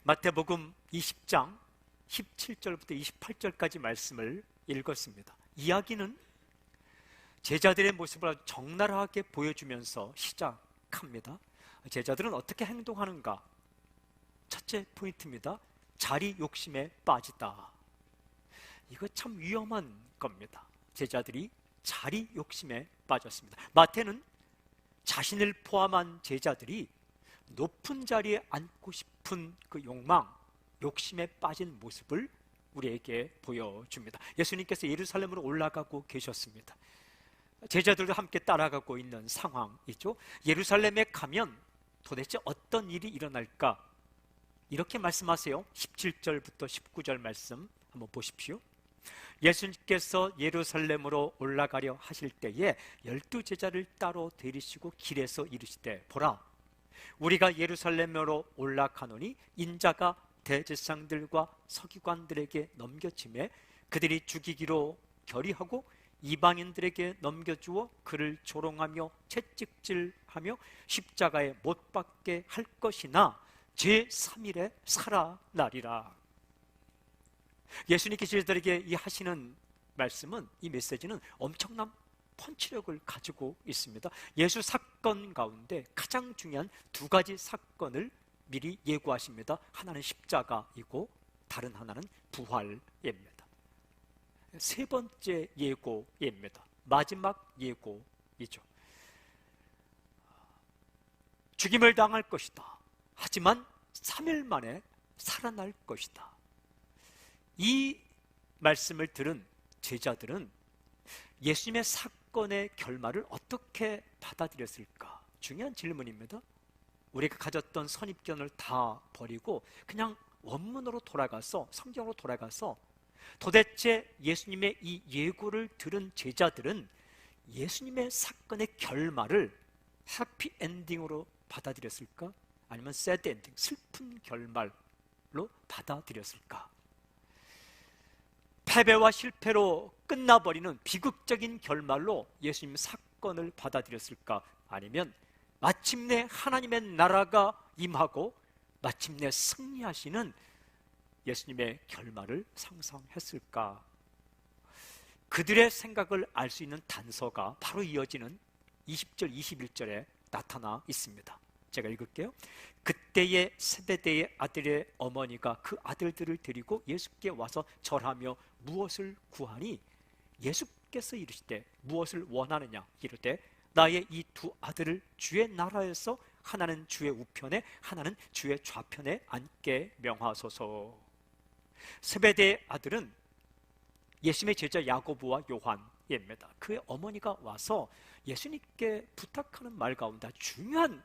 마태복음 20장 17절부터 28절까지 말씀을 읽었습니다. 이야기는 제자들의 모습을 아주 적나라하게 보여주면서 시작합니다. 제자들은 어떻게 행동하는가? 첫째 포인트입니다. 자리 욕심에 빠지다. 이거 참 위험한 겁니다. 제자들이 자리 욕심에 빠졌습니다. 마태는 자신을 포함한 제자들이 높은 자리에 앉고 싶은 그 욕망, 욕심에 빠진 모습을 우리에게 보여줍니다. 예수님께서 예루살렘으로 올라가고 계셨습니다. 제자들도 함께 따라가고 있는 상황이죠. 예루살렘에 가면 도대체 어떤 일이 일어날까? 이렇게 말씀하세요. 17절부터 19절 말씀 한번 보십시오. 예수님께서 예루살렘으로 올라가려 하실 때에 12제자를 따로 데리시고 길에서 이르시되, 보라, 우리가 예루살렘으로 올라가노니 인자가 대제사장들과 서기관들에게 넘겨짐에 그들이 죽이기로 결의하고 이방인들에게 넘겨주어 그를 조롱하며 채찍질하며 십자가에 못 박게 할 것이나 제3일에 살아나리라. 예수님께서 저희들에게 이 하시는 말씀은, 이 메시지는 엄청난 펀치력을 가지고 있습니다. 예수 사건 가운데 가장 중요한 두 가지 사건을 미리 예고하십니다. 하나는 십자가이고 다른 하나는 부활입니다. 세 번째 예고입니다. 마지막 예고이죠. 죽임을 당할 것이다. 하지만 3일 만에 살아날 것이다. 이 말씀을 들은 제자들은 예수님의 사건의 결말을 어떻게 받아들였을까? 중요한 질문입니다. 우리가 가졌던 선입견을 다 버리고 그냥 원문으로 돌아가서, 성경으로 돌아가서 도대체 예수님의 이 예고를 들은 제자들은 예수님의 사건의 결말을 해피엔딩으로 받아들였을까? 아니면 새드 엔딩, 슬픈 결말로 받아들였을까? 패배와 실패로 끝나버리는 비극적인 결말로 예수님 사건을 받아들였을까? 아니면 마침내 하나님의 나라가 임하고 마침내 승리하시는 예수님의 결말을 상상했을까? 그들의 생각을 알 수 있는 단서가 바로 이어지는 20절, 21절에 나타나 있습니다. 제가 읽을게요. 그때의 세베대의 아들의 어머니가 그 아들들을 데리고 예수께 와서 절하며 무엇을 구하니 예수께서 이르시되 무엇을 원하느냐? 이르되 나의 이 두 아들을 주의 나라에서 하나는 주의 우편에 하나는 주의 좌편에 앉게 명하소서. 세베대의 아들은 예수님의 제자 야고보와 요한입니다. 그의 어머니가 와서 예수님께 부탁하는 말 가운데 중요한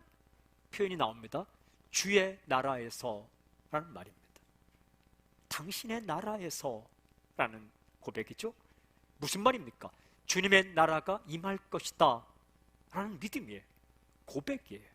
표현이 나옵니다. 주의 나라에서 라는 말입니다. 당신의 나라에서 라는 고백이죠. 무슨 말입니까? 주님의 나라가 임할 것이다 라는 믿음이에요. 고백이에요.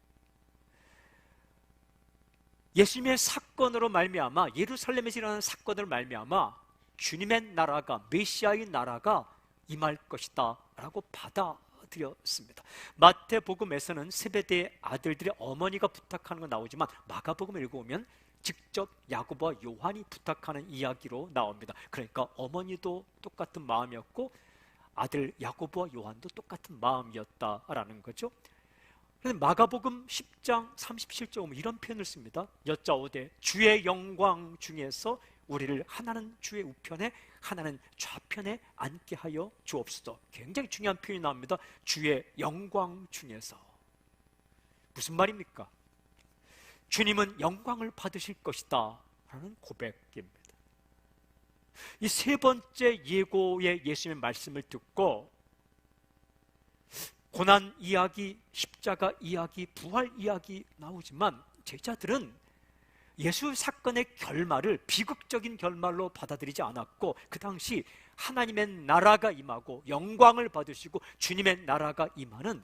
예수님의 사건으로 말미암아, 예루살렘에서 일어나는 사건으로 말미암아 주님의 나라가, 메시아의 나라가 임할 것이다 라고 받아들였습니다. 마태복음에서는 세베대의 아들들의 어머니가 부탁하는 건 나오지만 마가복음을 읽어보면 직접 야고보와 요한이 부탁하는 이야기로 나옵니다. 그러니까 어머니도 똑같은 마음이었고 아들 야고보와 요한도 똑같은 마음이었다라는 거죠. 그런데 마가복음 10장 37절 보면 이런 표현을 씁니다. 여짜오되 주의 영광 중에서 우리를 하나는 주의 우편에 하나는 좌편에 앉게 하여 주옵소서. 굉장히 중요한 표현이 나옵니다. 주의 영광 중에서. 무슨 말입니까? 주님은 영광을 받으실 것이다 라는 고백입니다. 이 세 번째 예고의 예수님의 말씀을 듣고 고난 이야기, 십자가 이야기, 부활 이야기 나오지만 제자들은 예수 사건의 결말을 비극적인 결말로 받아들이지 않았고 그 당시 하나님의 나라가 임하고 영광을 받으시고 주님의 나라가 임하는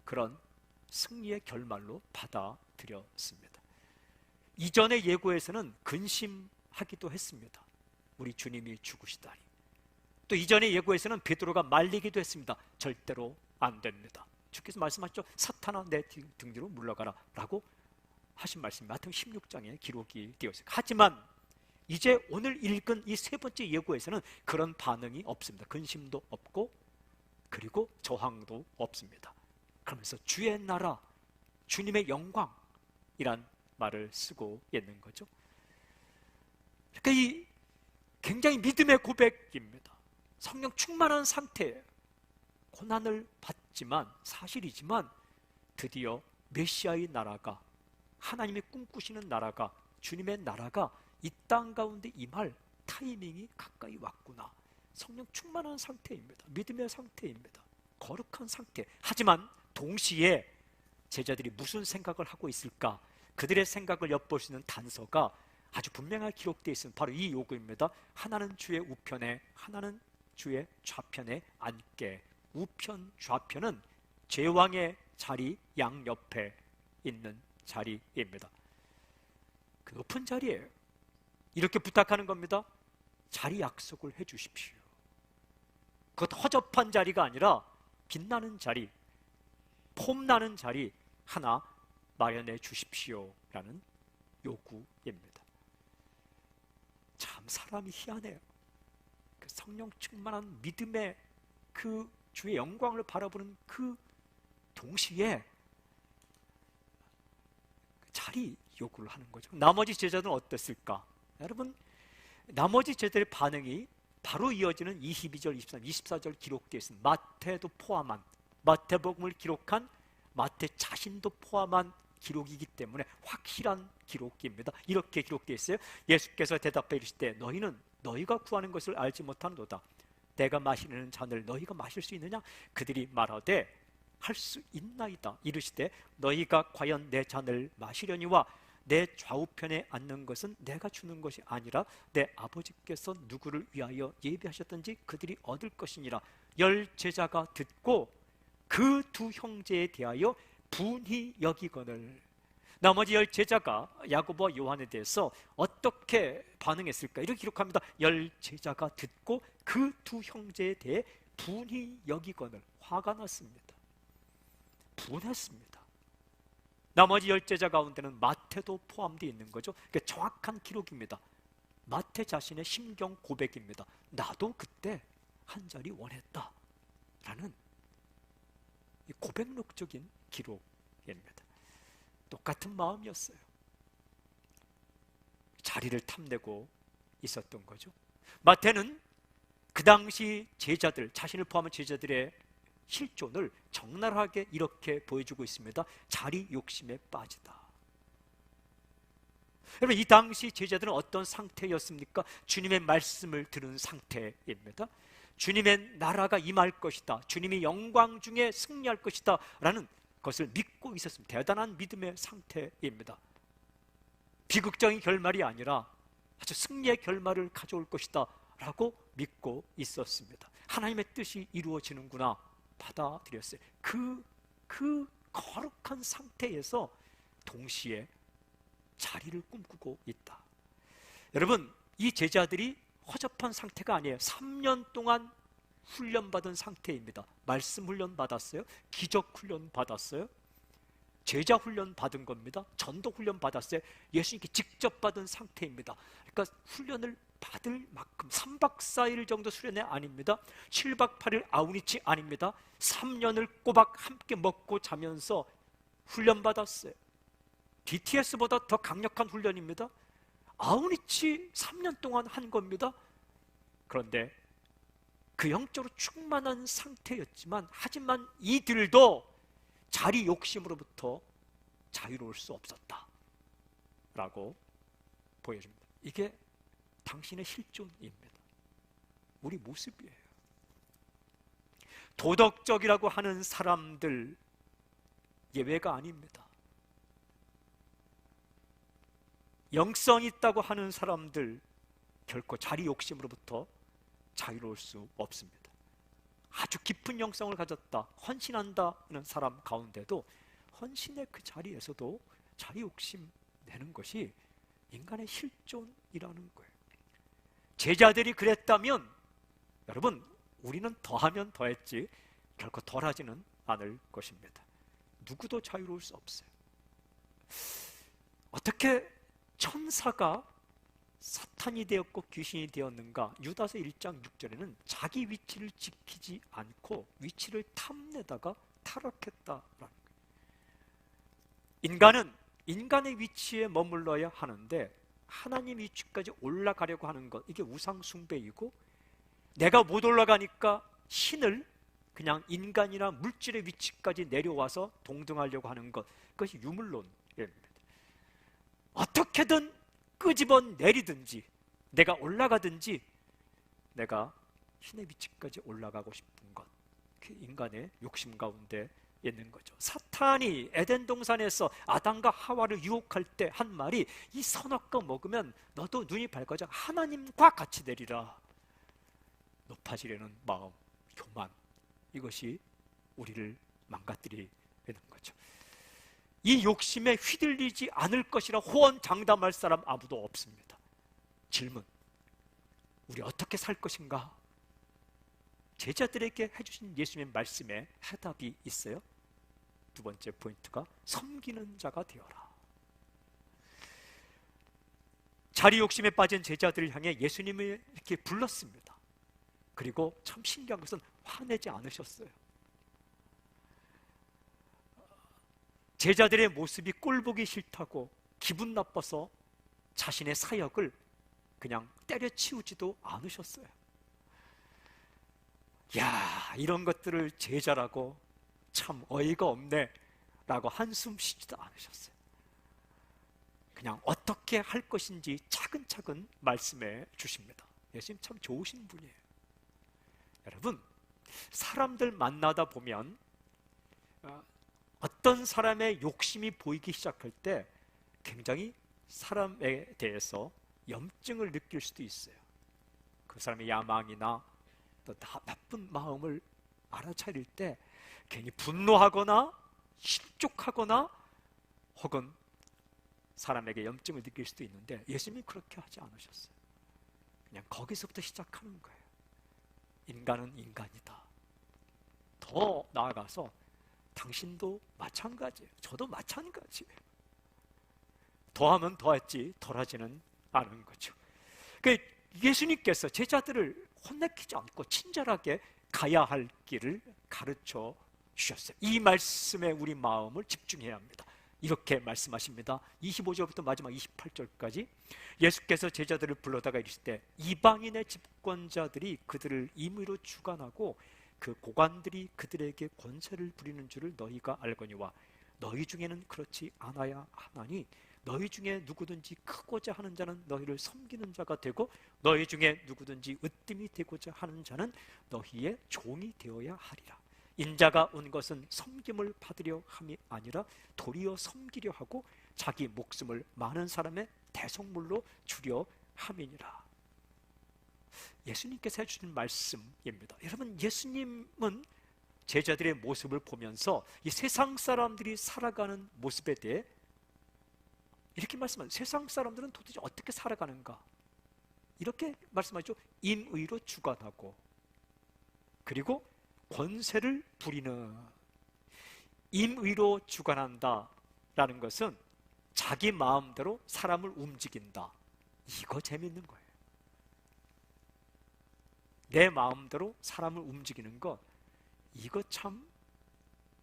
그런 승리의 결말로 받아들였습니다. 이전의 예고에서는 근심하기도 했습니다. 우리 주님이 죽으시다니. 또 이전의 예고에서는 베드로가 말리기도 했습니다. 절대로 안 됩니다. 주께서 말씀하셨죠. 사탄아 내 등 뒤로 물러가라 라고 하신 말씀이 마태복음 16장에 기록이 되어 있어요. 하지만 이제 오늘 읽은 이 세 번째 예고에서는 그런 반응이 없습니다. 근심도 없고 그리고 저항도 없습니다. 그러면서 주의 나라, 주님의 영광이란 말을 쓰고 있는 거죠. 그러니까 이 굉장히 믿음의 고백입니다. 성령 충만한 상태에 고난을 받지만, 사실이지만 드디어 메시아의 나라가, 하나님이 꿈꾸시는 나라가, 주님의 나라가 이 땅 가운데 임할 타이밍이 가까이 왔구나. 성령 충만한 상태입니다. 믿음의 상태입니다. 거룩한 상태. 하지만 동시에 제자들이 무슨 생각을 하고 있을까? 그들의 생각을 엿볼 수 있는 단서가 아주 분명하게 기록되어 있습니다. 바로 이 요구입니다. 하나는 주의 우편에, 하나는 주의 좌편에 앉게. 우편, 좌편은 제왕의 자리 양옆에 있는 자리입니다. 그 높은 자리예요. 이렇게 부탁하는 겁니다. 자리 약속을 해 주십시오. 그것 허접한 자리가 아니라 빛나는 자리, 폼나는 자리 하나 마련해 주십시오라는 요구입니다. 참 사람이 희한해요. 그 성령 충만한 믿음의 그 주의 영광을 바라보는 그 동시에 자리 요구를 하는 거죠. 나머지 제자들은 어땠을까? 여러분, 나머지 제자들의 반응이 바로 이어지는 22절, 23, 24절 기록되어 있습니다. 마태도 포함한, 마태복음을 기록한 마태 자신도 포함한 기록이기 때문에 확실한 기록입니다. 이렇게 기록되어 있어요. 예수께서 대답해 이르시되 너희는 너희가 구하는 것을 알지 못하는도다. 내가 마시는 잔을 너희가 마실 수 있느냐? 그들이 말하되 할 수 있나이다. 이르시되 너희가 과연 내 잔을 마시려니와 내 좌우편에 앉는 것은 내가 주는 것이 아니라 내 아버지께서 누구를 위하여 예비하셨던지 그들이 얻을 것이니라. 10 제자가 듣고 그 두 형제에 대하여 분히 여기거늘. 나머지 10 제자가 야고보와 요한에 대해서 어떻게 반응했을까? 이렇게 기록합니다. 10 제자가 듣고 그 두 형제에 대해 분히 여기거늘. 화가 났습니다. 분했습니다. 나머지 10 제자 가운데는 마태도 포함되어 있는 거죠. 그러니까 정확한 기록입니다. 마태 자신의 심경 고백입니다. 나도 그때 한 자리 원했다 라는 고백록적인 기록입니다. 똑같은 마음이었어요. 자리를 탐내고 있었던 거죠. 마태는 그 당시 제자들, 자신을 포함한 제자들의 실존을 적나라하게 이렇게 보여주고 있습니다. 자리 욕심에 빠지다. 여러분, 이 당시 제자들은 어떤 상태였습니까? 주님의 말씀을 들은 상태입니다. 주님의 나라가 임할 것이다, 주님이 영광 중에 승리할 것이다 라는 것을 믿고 있었습니다. 대단한 믿음의 상태입니다. 비극적인 결말이 아니라 아주 승리의 결말을 가져올 것이다 라고 믿고 있었습니다. 하나님의 뜻이 이루어지는구나 받아들였어요. 그 거룩한 상태에서 동시에 자리를 꿈꾸고 있다. 여러분, 이 제자들이 허접한 상태가 아니에요. 3년 동안 훈련받은 상태입니다. 말씀 훈련 받았어요. 기적 훈련 받았어요. 제자 훈련 받은 겁니다. 전도 훈련 받았어요. 예수님께 직접 받은 상태입니다. 그러니까 훈련을 받을 만큼 3박 4일 정도 수련회 아닙니다. 7박 8일 아우니치 아닙니다. 3년을 꼬박 함께 먹고 자면서 훈련 받았어요. BTS보다 더 강력한 훈련입니다. 아우니치 3년 동안 한 겁니다. 그런데 그 영적으로 충만한 상태였지만, 하지만 이들도 자리 욕심으로부터 자유로울 수 없었다 라고 보여줍니다. 이게 당신의 실존입니다. 우리 모습이에요. 도덕적이라고 하는 사람들 예외가 아닙니다. 영성 있다고 하는 사람들 결코 자리 욕심으로부터 자유로울 수 없습니다. 아주 깊은 영성을 가졌다, 헌신한다는 사람 가운데도 헌신의 그 자리에서도 자리 욕심 내는 것이 인간의 실존이라는 거예요. 제자들이 그랬다면 여러분, 우리는 더하면 더했지 결코 덜하지는 않을 것입니다. 누구도 자유로울 수 없어요. 어떻게 천사가 사탄이 되었고 귀신이 되었는가? 유다서 1장 6절에는 자기 위치를 지키지 않고 위치를 탐내다가 타락했다라는 거예요. 인간은 인간의 위치에 머물러야 하는데 하나님 위치까지 올라가려고 하는 것, 이게 우상 숭배이고, 내가 못 올라가니까 신을 그냥 인간이나 물질의 위치까지 내려와서 동등하려고 하는 것, 그것이 유물론입니다. 어떻게든 끄집어 내리든지 내가 올라가든지 내가 신의 위치까지 올라가고 싶은 것, 그 인간의 욕심 가운데 있는 거죠. 사탄이 에덴 동산에서 아담과 하와를 유혹할 때 한 말이, 이 선악과 먹으면 너도 눈이 밝아져 하나님과 같이 되리라. 높아지려는 마음, 교만, 이것이 우리를 망가뜨리는 거죠. 이 욕심에 휘둘리지 않을 것이라 호언장담할 사람 아무도 없습니다. 질문, 우리 어떻게 살 것인가? 제자들에게 해주신 예수님의 말씀에 해답이 있어요. 두 번째 포인트가 섬기는 자가 되어라. 자리 욕심에 빠진 제자들을 향해 예수님을 이렇게 불렀습니다. 그리고 참 신기한 것은 화내지 않으셨어요. 제자들의 모습이 꼴보기 싫다고 기분 나빠서 자신의 사역을 그냥 때려치우지도 않으셨어요. 야, 이런 것들을 제자라고 참 어이가 없네 라고 한숨 쉬지도 않으셨어요. 그냥 어떻게 할 것인지 차근차근 말씀해 주십니다. 예수님 참 좋으신 분이에요. 여러분, 사람들 만나다 보면 어떤 사람의 욕심이 보이기 시작할 때 굉장히 사람에 대해서 염증을 느낄 수도 있어요. 그 사람의 야망이나 또 나쁜 마음을 알아차릴 때 괜히 분노하거나 실족하거나 혹은 사람에게 염증을 느낄 수도 있는데, 예수님이 그렇게 하지 않으셨어요. 그냥 거기서부터 시작하는 거예요. 인간은 인간이다. 더 나아가서 당신도 마찬가지예요. 저도 마찬가지예요. 더하면 더했지 덜하지는 않은 거죠. 그러니까 예수님께서 제자들을 혼내키지 않고 친절하게 가야 할 길을 가르쳐 주셨어요. 이 말씀에 우리 마음을 집중해야 합니다. 이렇게 말씀하십니다. 25절부터 마지막 28절까지 예수께서 제자들을 불러다가 이르실 때 이방인의 집권자들이 그들을 임의로 주관하고 그 고관들이 그들에게 권세를 부리는 줄을 너희가 알거니와 너희 중에는 그렇지 않아야 하나니 너희 중에 누구든지 크고자 하는 자는 너희를 섬기는 자가 되고 너희 중에 누구든지 으뜸이 되고자 하는 자는 너희의 종이 되어야 하리라. 인자가 온 것은 섬김을 받으려 함이 아니라 도리어 섬기려 하고 자기 목숨을 많은 사람의 대속물로 주려 함이니라. 예수님께서 해주신 말씀입니다. 여러분, 예수님은 제자들의 모습을 보면서 이 세상 사람들이 살아가는 모습에 대해 이렇게 말씀하죠. 세상 사람들은 도대체 어떻게 살아가는가? 이렇게 말씀하죠. 임의로 주관하고 그리고 권세를 부리는. 임의로 주관한다라는 것은 자기 마음대로 사람을 움직인다. 이거 재밌는 거예요. 내 마음대로 사람을 움직이는 것, 이거 참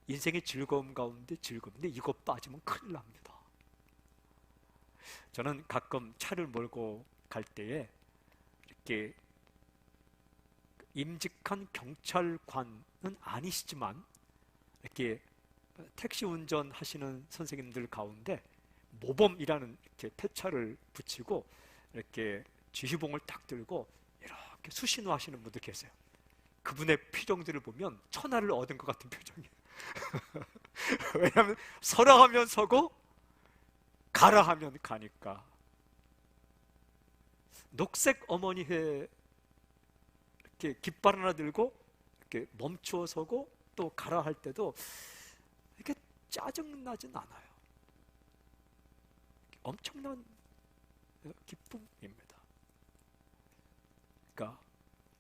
인생의 즐거움 가운데 즐거움인데 이거 빠지면 큰일 납니다. 저는 가끔 차를 몰고 갈 때에 이렇게 임직한 경찰관은 아니시지만 이렇게 택시 운전하시는 선생님들 가운데 모범이라는 이렇게 표차를 붙이고 이렇게 지휘봉을 딱 들고 이렇게 수신호하시는 분들 계세요. 그분의 표정들을 보면 천하를 얻은 것 같은 표정이에요. 왜냐하면 서라 하면 서고 가라 하면 가니까. 녹색 어머니회 이렇게 깃발 하나 들고 이렇게 멈춰 서고 또 가라 할 때도 이렇게 짜증나진 않아요. 엄청난 기쁨입니다. 그러니까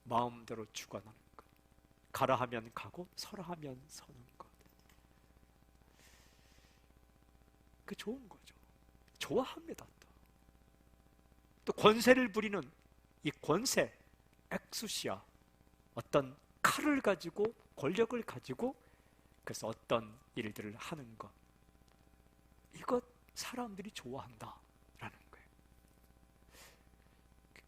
마음대로 주관하는 것, 가라 하면 가고 서라 하면 서는 것, 그 좋은 거죠. 좋아합니다. 또 권세를 부리는 이 권세, 엑수시아, 어떤 칼을 가지고 권력을 가지고 그래서 어떤 일들을 하는 것, 이것 사람들이 좋아한다라는 거예요.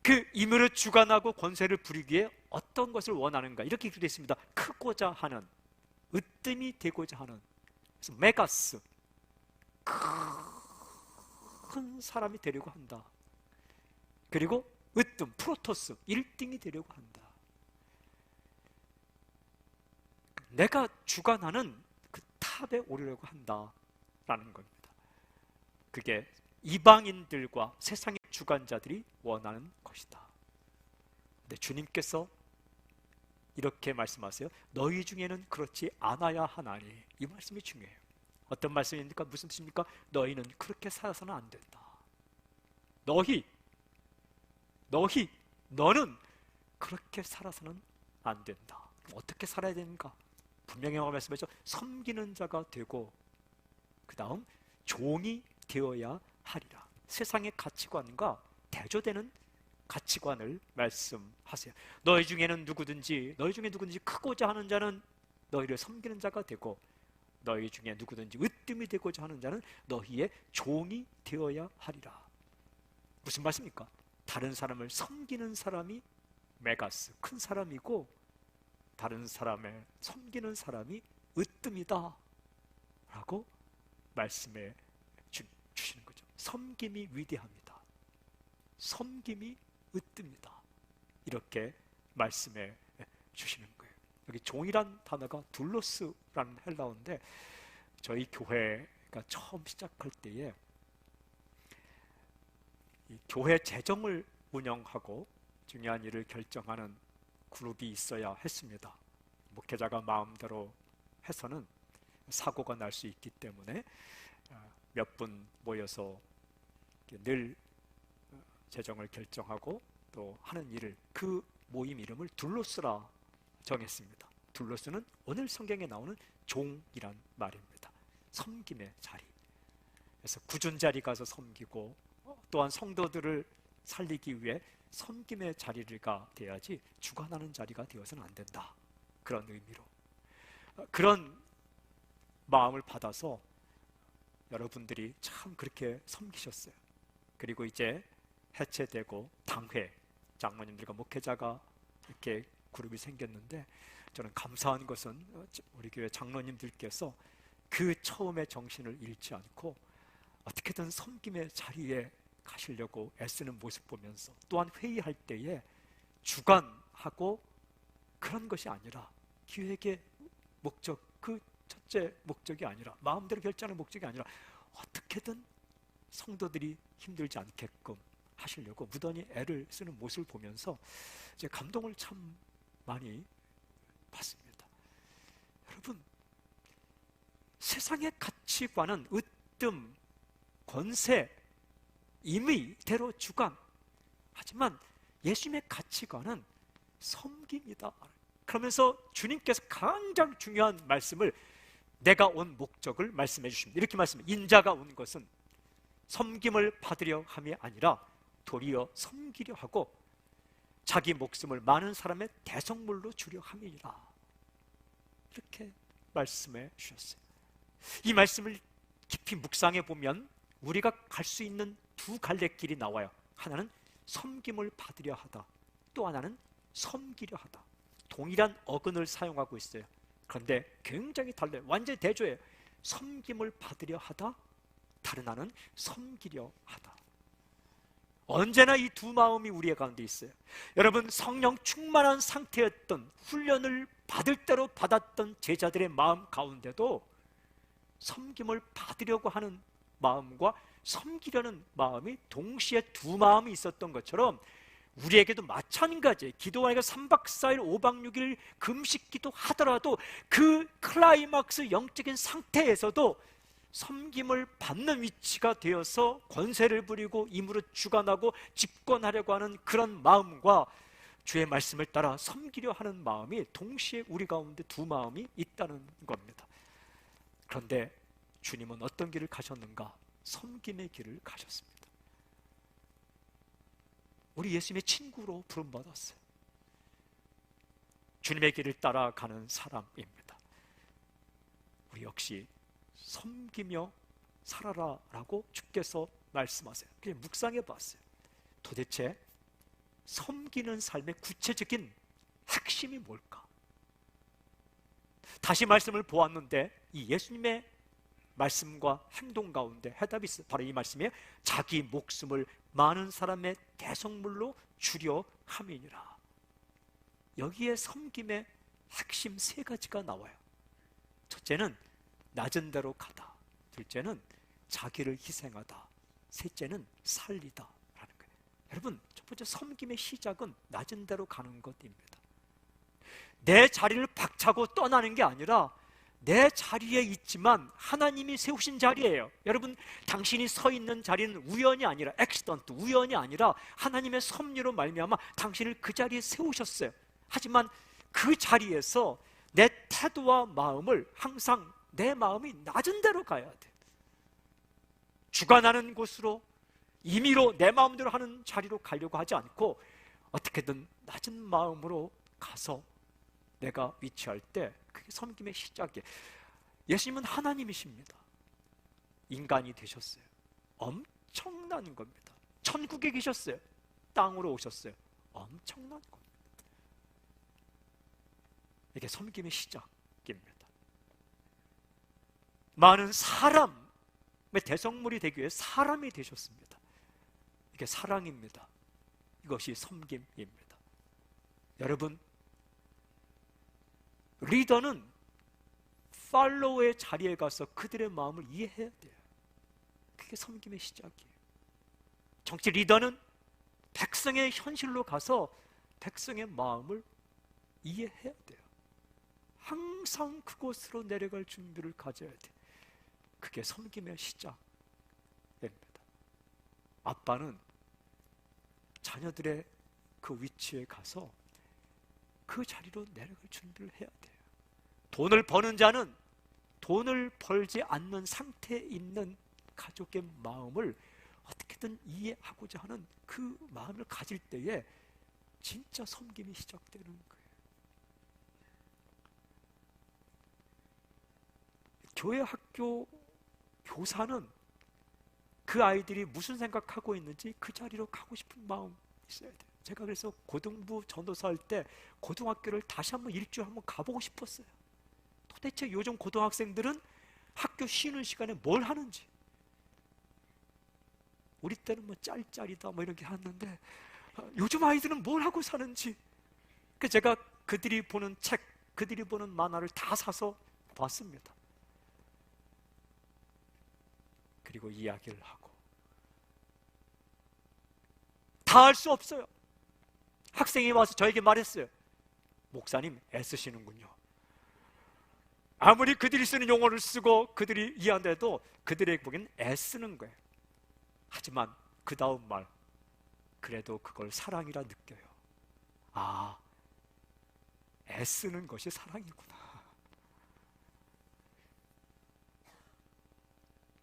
그 임으로 주관하고 권세를 부리기에 어떤 것을 원하는가, 이렇게 기록되어 있습니다. 크고자 하는, 으뜸이 되고자 하는. 그래서 메가스, 큰 사람이 되려고 한다. 그리고 으뜸, 프로토스, 1등이 되려고 한다. 내가 주관하는 그 탑에 오르려고 한다라는 겁니다. 그게 이방인들과 세상의 주관자들이 원하는 것이다. 근데 주님께서 이렇게 말씀하세요. 너희 중에는 그렇지 않아야 하나니. 이 말씀이 중요해요. 어떤 말씀입니까? 무슨 뜻입니까? 너희는 그렇게 살아서는 안 된다. 너는 그렇게 살아서는 안 된다. 어떻게 살아야 되는가? 분명히 말씀하죠. 섬기는 자가 되고 그 다음 종이 되어야 하리라. 세상의 가치관과 대조되는 가치관을 말씀하세요. 너희 중에 누구든지 크고자 하는 자는 너희를 섬기는 자가 되고, 너희 중에 누구든지 으뜸이 되고자 하는 자는 너희의 종이 되어야 하리라. 무슨 말씀입니까? 다른 사람을 섬기는 사람이 메가스, 큰 사람이고, 다른 사람을 섬기는 사람이 으뜸이다 라고 말씀해 주시는 거죠. 섬김이 위대합니다. 섬김이 으뜸이다. 이렇게 말씀해 주시는 거예요. 여기 종이란 단어가 둘로스라는 헬라어인데, 저희 교회가 처음 시작할 때에 이 교회 재정을 운영하고 중요한 일을 결정하는 그룹이 있어야 했습니다. 목회자가 마음대로 해서는 사고가 날 수 있기 때문에 몇 분 모여서 늘 재정을 결정하고 또 하는 일을, 그 모임 이름을 둘로스라 정했습니다. 둘로스는 오늘 성경에 나오는 종이란 말입니다. 섬김의 자리. 그래서 굳은 자리 가서 섬기고, 또한 성도들을 살리기 위해 섬김의 자리가 돼야지 주관하는 자리가 되어서는 안 된다. 그런 의미로, 그런 마음을 받아서 여러분들이 참 그렇게 섬기셨어요. 그리고 이제 해체되고 당회, 장로님들과 목회자가 이렇게 그룹이 생겼는데, 저는 감사한 것은 우리 교회 장로님들께서 그 처음의 정신을 잃지 않고 어떻게든 섬김의 자리에 가시려고 애쓰는 모습 보면서, 또한 회의할 때에 주관하고 그런 것이 아니라, 기획의 목적, 그 첫째 목적이 아니라, 마음대로 결정하는 목적이 아니라 어떻게든 성도들이 힘들지 않게끔 하시려고 무던히 애를 쓰는 모습을 보면서 이제 감동을 참 많이 받습니다. 여러분, 세상의 가치관은 으뜸, 권세, 임의대로 주관. 하지만 예수님의 가치관은 섬김이다. 그러면서 주님께서 가장 중요한 말씀을, 내가 온 목적을 말씀해 주십니다. 이렇게 말씀해, 인자가 온 것은 섬김을 받으려 함이 아니라 도리어 섬기려 하고 자기 목숨을 많은 사람의 대성물로 주려 함이니라. 이렇게 말씀해 주셨어요. 이 말씀을 깊이 묵상해 보면 우리가 갈 수 있는 두 갈래길이 나와요. 하나는 섬김을 받으려 하다, 또 하나는 섬기려 하다. 동일한 어근을 사용하고 있어요. 그런데 굉장히 달라요. 완전히 대조해요. 섬김을 받으려 하다, 다른 하나는 섬기려 하다. 언제나 이 두 마음이 우리의 가운데 있어요. 여러분, 성령 충만한 상태였던, 훈련을 받을 대로 받았던 제자들의 마음 가운데도 섬김을 받으려고 하는 마음과 섬기려는 마음이 동시에 두 마음이 있었던 것처럼, 우리에게도 마찬가지예요. 기도하니까 3박 4일 5박 6일 금식 기도하더라도 그 클라이막스 영적인 상태에서도 섬김을 받는 위치가 되어서 권세를 부리고 임으로 주관하고 집권하려고 하는 그런 마음과 주의 말씀을 따라 섬기려 하는 마음이 동시에 우리 가운데 두 마음이 있다는 겁니다. 그런데 주님은 어떤 길을 가셨는가? 섬김의 길을 가셨습니다. 우리 예수님의 친구로 부름받았어요. 주님의 길을 따라가는 사람입니다. 우리 역시 섬기며 살아라 라고 주께서 말씀하세요. 그냥 묵상해 봤어요. 도대체 섬기는 삶의 구체적인 핵심이 뭘까? 다시 말씀을 보았는데 이 예수님의 말씀과 행동 가운데 해답이 있어요. 바로 이 말씀이에요. 자기 목숨을 많은 사람의 대속물로 주려 함이니라. 여기에 섬김의 핵심 세 가지가 나와요. 첫째는 낮은 데로 가다, 둘째는 자기를 희생하다, 셋째는 살리다 라는 거예요. 여러분, 첫 번째 섬김의 시작은 낮은 데로 가는 것입니다. 내 자리를 박차고 떠나는 게 아니라 내 자리에 있지만 하나님이 세우신 자리예요. 여러분, 당신이 서 있는 자리는 우연이 아니라 액시던트, 우연이 아니라 하나님의 섭리로 말미암아 당신을 그 자리에 세우셨어요. 하지만 그 자리에서 내 태도와 마음을 항상 내 마음이 낮은 데로 가야 돼. 주관하는 곳으로, 임의로 내 마음대로 하는 자리로 가려고 하지 않고 어떻게든 낮은 마음으로 가서 내가 위치할 때 그게 섬김의 시작이에요. 예수님은 하나님이십니다. 인간이 되셨어요. 엄청난 겁니다. 천국에 계셨어요. 땅으로 오셨어요. 엄청난 겁니다. 이게 섬김의 시작입니다. 많은 사람의 대성물이 되기 위해 사람이 되셨습니다. 이게 사랑입니다. 이것이 섬김입니다. 여러분, 리더는 팔로워의 자리에 가서 그들의 마음을 이해해야 돼요. 그게 섬김의 시작이에요. 정치 리더는 백성의 현실로 가서 백성의 마음을 이해해야 돼요. 항상 그곳으로 내려갈 준비를 가져야 돼요. 그게 섬김의 시작입니다. 아빠는 자녀들의 그 위치에 가서 그 자리로 내려갈 준비를 해야 돼요. 돈을 버는 자는 돈을 벌지 않는 상태에 있는 가족의 마음을 어떻게든 이해하고자 하는 그 마음을 가질 때에 진짜 섬김이 시작되는 거예요. 교회 학교 교사는 그 아이들이 무슨 생각하고 있는지 그 자리로 가고 싶은 마음 있어야 돼요. 제가 그래서 고등부 전도사 할 때 고등학교를 다시 한번 일주일 한번 가보고 싶었어요. 도대체 요즘 고등학생들은 학교 쉬는 시간에 뭘 하는지. 우리 때는 뭐 짤짤이다 뭐 이렇게 하는데 요즘 아이들은 뭘 하고 사는지. 그래서 제가 그들이 보는 책, 그들이 보는 만화를 다 사서 봤습니다. 그리고 이야기를 하고. 다 할 수 없어요. 학생이 와서 저에게 말했어요. 목사님, 애쓰시는군요. 아무리 그들이 쓰는 용어를 쓰고 그들이 이해한데도 그들에게 보기엔 애쓰는 거예요. 하지만 그 다음 말, 그래도 그걸 사랑이라 느껴요. 아, 애쓰는 것이 사랑이구나.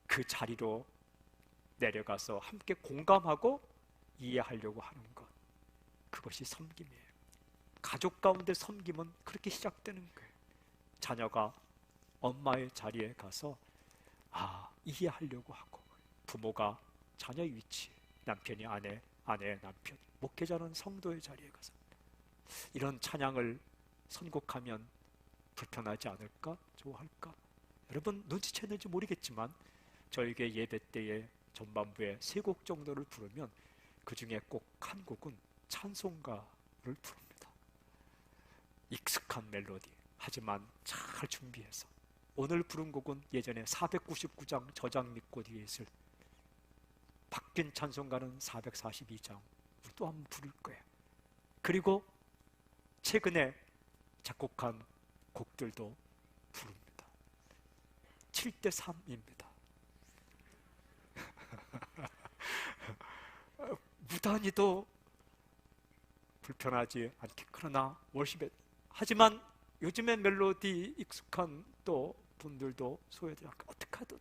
그 자리로 내려가서 함께 공감하고 이해하려고 하는 것, 그것이 섬김이에요. 가족 가운데 섬김은 그렇게 시작되는 거예요. 자녀가 엄마의 자리에 가서 이해하려고 하고, 부모가 자녀의 위치, 남편이 아내, 아내의 남편, 목회자는 성도의 자리에 가서 이런 찬양을 선곡하면 불편하지 않을까? 좋아할까? 여러분 눈치챘는지 모르겠지만 저에게 예배 때에 전반부에 3곡 정도를 부르면 그 중에 꼭 한 곡은 찬송가를 부릅니다. 익숙한 멜로디, 하지만 잘 준비해서. 오늘 부른 곡은 예전에 499장 저장 믿고 뒤에 있을, 바뀐 찬송가는 442장 또 한번 부를 거예요. 그리고 최근에 작곡한 곡들도 부릅니다. 7대3입니다. 무단히도 불편하지 않게, 그러나 월십에, 하지만 요즘의 멜로디 익숙한 또 분들도 소외되지 않게 어떻게 하든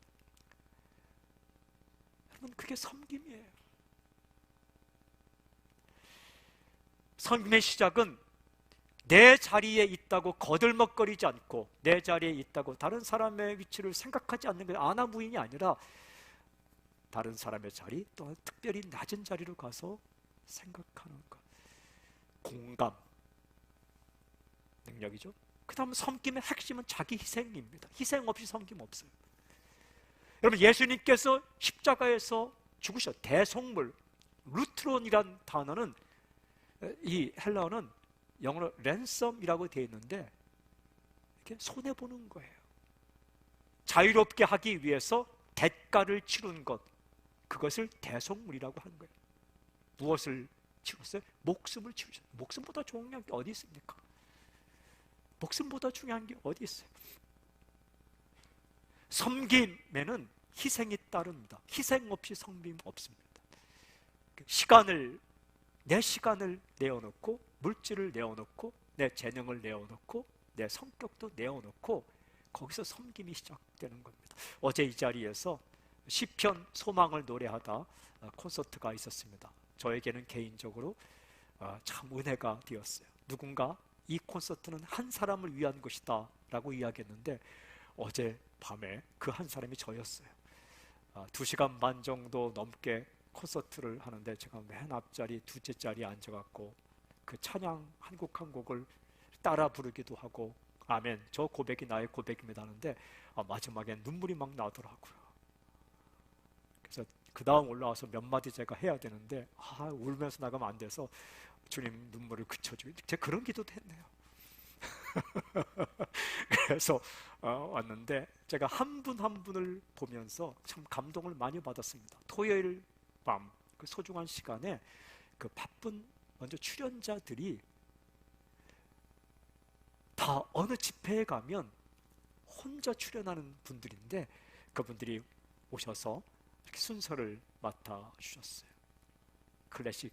여러분, 그게 섬김이에요. 섬김의 시작은 내 자리에 있다고 거들먹거리지 않고, 내 자리에 있다고 다른 사람의 위치를 생각하지 않는 게 아나무인이 아니라 다른 사람의 자리, 또한 특별히 낮은 자리로 가서 생각하는 것. 공감 능력이죠. 그 다음 섬김의 핵심은 자기 희생입니다. 희생 없이 섬김 없어요. 여러분, 예수님께서 십자가에서 죽으셔. 대속물, 루트론이란 단어는, 이 헬라어는 영어로 랜섬이라고 되어 있는데, 이렇게 손해보는 거예요. 자유롭게 하기 위해서 대가를 치른 것, 그것을 대속물이라고 하는 거예요. 무엇을 치렀어요? 목숨을 치르셨어요. 목숨보다 중요한 게 어디 있습니까? 목숨보다 중요한 게 어디 있어요? 섬김에는 희생이 따릅니다. 희생 없이 섬김 없습니다. 내 시간을 내어놓고, 물질을 내어놓고, 내 재능을 내어놓고, 내 성격도 내어놓고, 거기서 섬김이 시작되는 겁니다. 어제 이 자리에서 시편 소망을 노래하다 콘서트가 있었습니다. 저에게는 개인적으로 참 은혜가 되었어요. 누군가 이 콘서트는 한 사람을 위한 것이다 라고 이야기했는데, 어제 밤에 그 한 사람이 저였어요. 2시간 반 정도 넘게 콘서트를 하는데, 제가 맨 앞자리, 둘째 자리에 앉아갖고 그 찬양 한 곡 한 곡을 따라 부르기도 하고, 아멘, 저 고백이 나의 고백입니다 하는데, 마지막에 눈물이 막 나더라고요. 그래서 그 다음 올라와서 몇 마디 제가 해야 되는데, 울면서 나가면 안 돼서 주님 눈물을 그쳐주고, 제가 그런 기도도 했네요. 그래서 왔는데, 제가 한 분 한 분을 보면서 참 감동을 많이 받았습니다. 토요일 밤 그 소중한 시간에 그 바쁜 먼저 출연자들이 다 어느 집회에 가면 혼자 출연하는 분들인데, 그분들이 오셔서 이렇게 순서를 맡아주셨어요. 클래식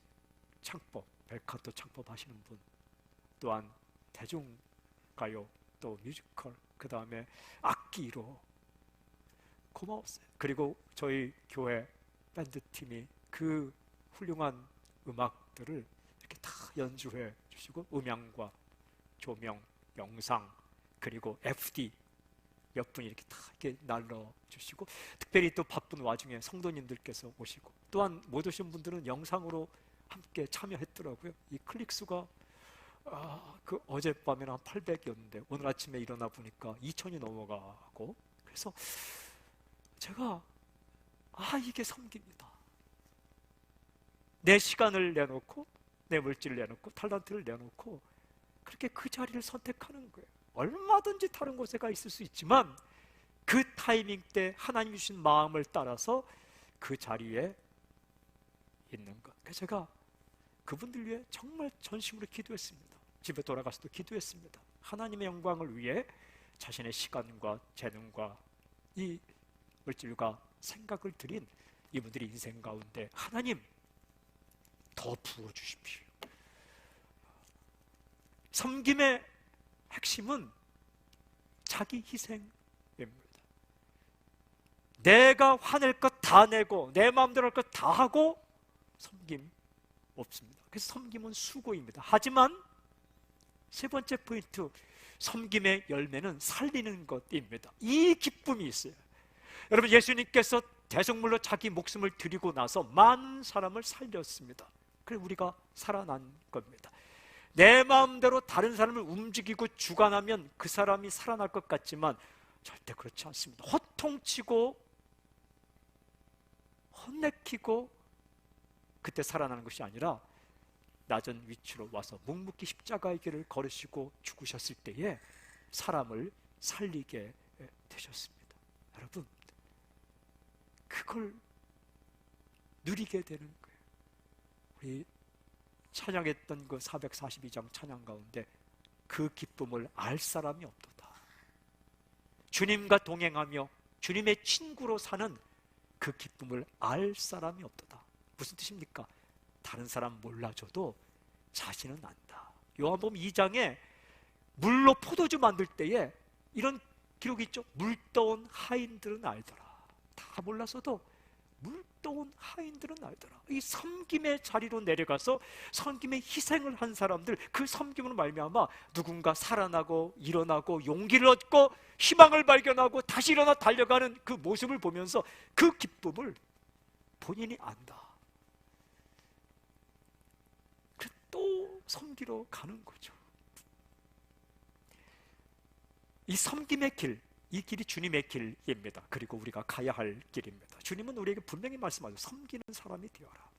창법, 벨카토 창법 하시는 분, 또한 대중가요, 또 뮤지컬, 그 다음에 악기로, 고마웠어요. 그리고 저희 교회 밴드팀이 그 훌륭한 음악들을 이렇게 다 연주해 주시고, 음향과 조명, 영상, 그리고 FD 몇 분이 이렇게 다 이렇게 날려주시고, 특별히 또 바쁜 와중에 성도님들께서 오시고, 또한 못 오신 분들은 영상으로 함께 참여했더라고요. 이 클릭수가 그 어젯밤에는 한 800이었는데 오늘 아침에 일어나 보니까 2000이 넘어가고, 그래서 제가 이게 섬깁니다. 내 시간을 내놓고, 내 물질을 내놓고, 탤런트를 내놓고, 그렇게 그 자리를 선택하는 거예요. 얼마든지 다른 곳에 가 있을 수 있지만 그 타이밍 때 하나님 주신 마음을 따라서 그 자리에 있는 것. 그래서 제가 그분들 위해 정말 전심으로 기도했습니다. 집에 돌아가서도 기도했습니다. 하나님의 영광을 위해 자신의 시간과 재능과 이 물질과 생각을 드린 이분들의 인생 가운데 하나님 더 부어주십시오. 섬김의 핵심은 자기 희생입니다. 내가 화낼 것 다 내고 내 마음대로 할 것 다 하고 섬김 없습니다. 그래서 섬김은 수고입니다. 하지만 세 번째 포인트, 섬김의 열매는 살리는 것입니다. 이 기쁨이 있어요. 여러분, 예수님께서 대속물로 자기 목숨을 드리고 나서 많은 사람을 살렸습니다. 그래서 우리가 살아난 겁니다. 내 마음대로 다른 사람을 움직이고 주관하면 그 사람이 살아날 것 같지만 절대 그렇지 않습니다. 호통치고 혼내키고 그때 살아나는 것이 아니라 낮은 위치로 와서 묵묵히 십자가의 길을 걸으시고 죽으셨을 때에 사람을 살리게 되셨습니다. 여러분, 그걸 누리게 되는 거예요. 우리 찬양했던 그 442장 찬양 가운데 그 기쁨을 알 사람이 없도다. 주님과 동행하며 주님의 친구로 사는 그 기쁨을 알 사람이 없도다. 무슨 뜻입니까? 다른 사람 몰라줘도 자신은 안다. 요한복음 2장에 물로 포도주 만들 때에 이런 기록이 있죠. 물 떠온 하인들은 알더라. 다 몰라서도 물도온 하인들은 알더라. 이 섬김의 자리로 내려가서 섬김의 희생을 한 사람들, 그 섬김으로 말미암아 누군가 살아나고 일어나고 용기를 얻고 희망을 발견하고 다시 일어나 달려가는 그 모습을 보면서 그 기쁨을 본인이 안다. 또 섬기러 가는 거죠. 이 섬김의 길, 이 길이 주님의 길입니다. 그리고 우리가 가야 할 길입니다. 주님은 우리에게 분명히 말씀하죠. 섬기는 사람이 되어라.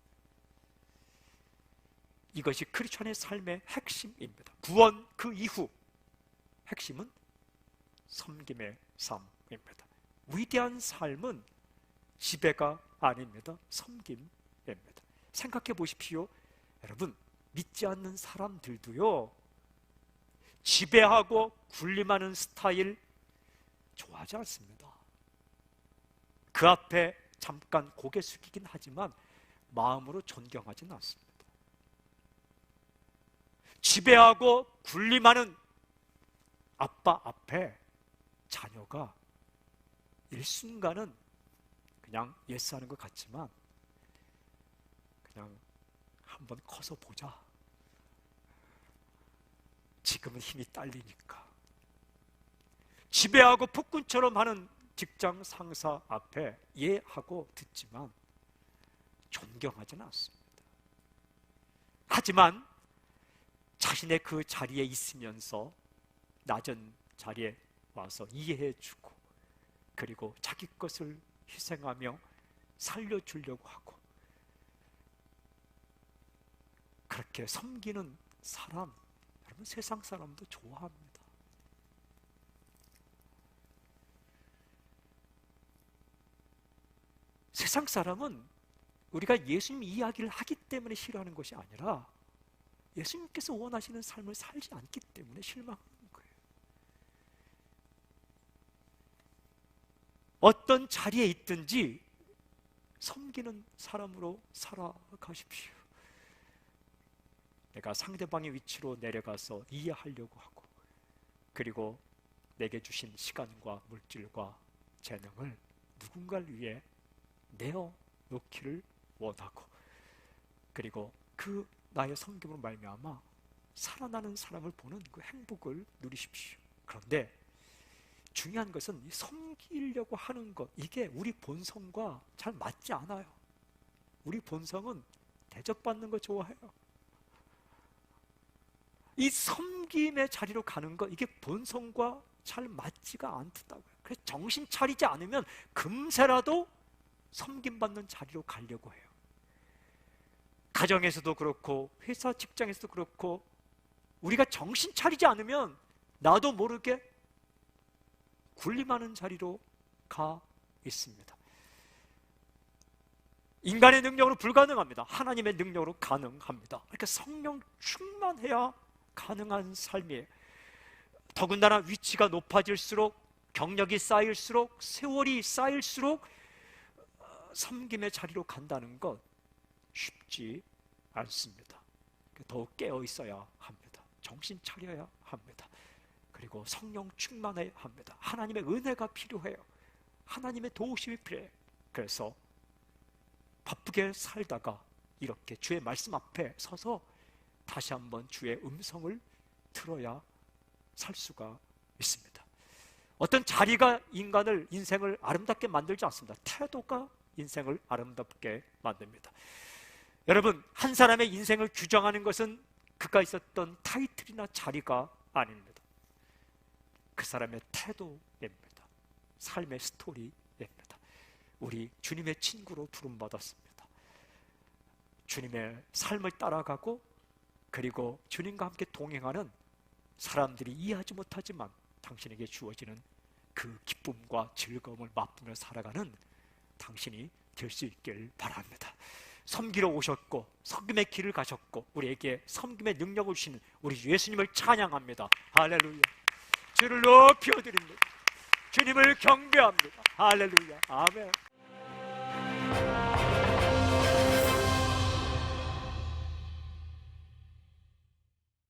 이것이 크리스천의 삶의 핵심입니다. 구원 그 이후 핵심은 섬김의 삶입니다. 위대한 삶은 지배가 아닙니다. 섬김입니다. 생각해 보십시오. 여러분, 믿지 않는 사람들도요, 지배하고 군림하는 스타일 좋아하지 않습니다. 그 앞에 잠깐 고개 숙이긴 하지만 마음으로 존경하지는 않습니다. 지배하고 군림하는 아빠 앞에 자녀가 일순간은 그냥 예스하는 것 같지만 그냥 한번 커서 보자. 지금은 힘이 딸리니까. 지배하고 폭군처럼 하는 직장 상사 앞에 예하고 듣지만 존경하지는 않습니다. 하지만 자신의 그 자리에 있으면서 낮은 자리에 와서 이해해주고 그리고 자기 것을 희생하며 살려주려고 하고 그렇게 섬기는 사람, 여러분 세상 사람도 좋아합니다. 세상 사람은 우리가 예수님 이야기를 하기 때문에 싫어하는 것이 아니라 예수님께서 원하시는 삶을 살지 않기 때문에 실망하는 거예요. 어떤 자리에 있든지 섬기는 사람으로 살아가십시오. 내가 상대방의 위치로 내려가서 이해하려고 하고 그리고 내게 주신 시간과 물질과 재능을 누군가를 위해 내어놓기를 원하고 그리고 그 나의 섬김으로 말미암아 살아나는 사람을 보는 그 행복을 누리십시오. 그런데 중요한 것은 섬기려고 하는 것, 이게 우리 본성과 잘 맞지 않아요. 우리 본성은 대접받는 거 좋아해요. 이 섬김의 자리로 가는 것, 이게 본성과 잘 맞지가 않다고요. 그래서 정신 차리지 않으면 금세라도 섬김받는 자리로 가려고 해요. 가정에서도 그렇고 회사 직장에서도 그렇고 우리가 정신 차리지 않으면 나도 모르게 군림하는 자리로 가 있습니다. 인간의 능력으로 불가능합니다. 하나님의 능력으로 가능합니다. 그러니까 성령 충만해야 가능한 삶이에요. 더군다나 위치가 높아질수록 경력이 쌓일수록 세월이 쌓일수록 섬김의 자리로 간다는 것 쉽지 않습니다. 더욱 깨어 있어야 합니다. 정신 차려야 합니다. 그리고 성령 충만해야 합니다. 하나님의 은혜가 필요해요. 하나님의 도우심이 필요해요. 그래서 바쁘게 살다가 이렇게 주의 말씀 앞에 서서 다시 한번 주의 음성을 들어야 살 수가 있습니다. 어떤 자리가 인생을 아름답게 만들지 않습니다. 태도가 인생을 아름답게 만듭니다. 여러분, 한 사람의 인생을 규정하는 것은 그가 있었던 타이틀이나 자리가 아닙니다. 그 사람의 태도입니다. 삶의 스토리입니다. 우리 주님의 친구로 부름받았습니다. 주님의 삶을 따라가고 그리고 주님과 함께 동행하는 사람들이 이해하지 못하지만 당신에게 주어지는 그 기쁨과 즐거움을 맛보며 살아가는 당신이 될 수 있길 바랍니다. 섬기러 오셨고 섬김의 길을 가셨고 우리에게 섬김의 능력을 주시는 우리 예수님을 찬양합니다. 할렐루야. 주를 높이 드립니다. 주님을 경배합니다. 할렐루야. 아멘.